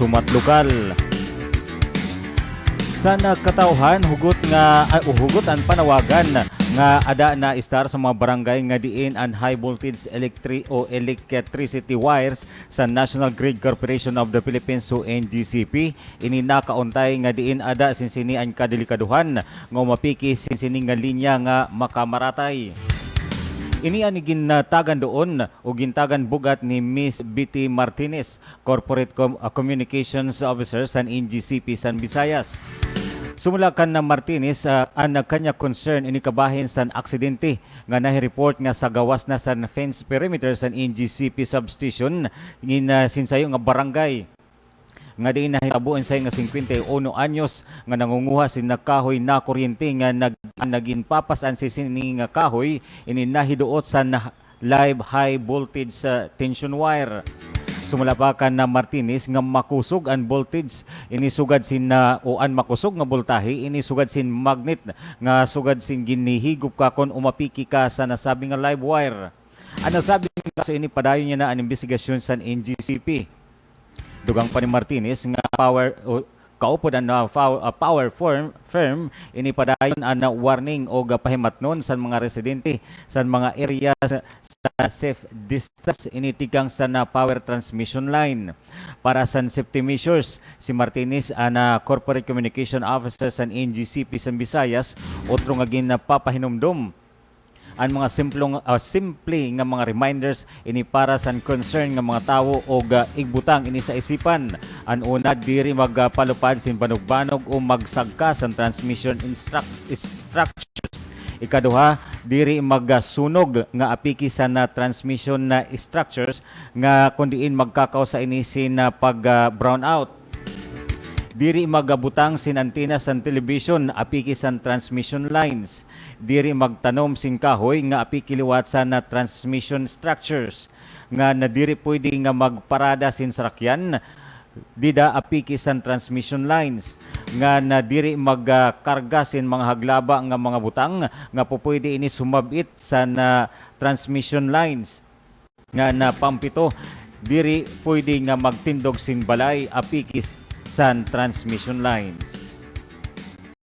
sumat lokal. Sa nagkatawhan hugot ang panawagan nga ada na istar sa mga barangay nga diin ang high voltage electricity wires sa National Grid Corporation of the Philippines o NGCP. Ini nakauntay nga diin ada sinsini ang kadelikaduhan nga mapiki sinsini nga linya nga makamaratay. Ini ang gintagan doon o gintagan bugat ni Miss Betty Martinez, Corporate Communications Officer sa NGCP San Visayas. Sumulakan na Martinez ang kanya concern inikabahin sa aksidente nga nahi-report nga sa gawas na sa fence perimeter sa NGCP substation sinsayo nga barangay nga di nahitabuan sa nga 51 anyos nga nangunguha sin nakahoy na kuryente nga naging papasan si sini nga kahoy ini nahiduot sa live high voltage tension wire. Sumulapakan na Martinez nga makusog ang voltage inisugad sin makusog nga voltahe inisugad sin magnet nga sugad sin ginihigop ka kon umapiki ka sa nasabi nga live wire. Ang nasabi nga so ini padayon niya na ang investigasyon sa NGCP. Dugang pa ni Martinez nga kaupod ang power firm ini padayon ang warning o pahimatnon sa mga residente sa mga area sa safe distance initikang sa power transmission line. Para sa safety measures, si Martinez ang Corporate Communication Officer sa NGCP sa Visayas otro nga ginapapahinumdum ang mga simple nga mga reminders ini para sa concern nga mga tawo o igbutang ini sa isipan. Ang una, diri magpalupad sin banog-banog o magsagka sa transmission instructions. Ikaduha, diri magsunog nga apiki sa transmission na structures nga kundiin magkakaw sa ini sin pag-brown out. Diri magabutang sin antenna sa television apiki sa transmission lines. Diri magtanom sin kahoy nga apiki liwat sa transmission structures. Nga nadiri pwede nga magparada sin sakyan dida apiki sa transmission lines. Nga nadiri magkarga sin mga haglaba nga mga butang nga pupwede ini sumabit sa transmission lines. Nga na pampito, diri pwede nga magtindog sin balay apiki sa transmission lines.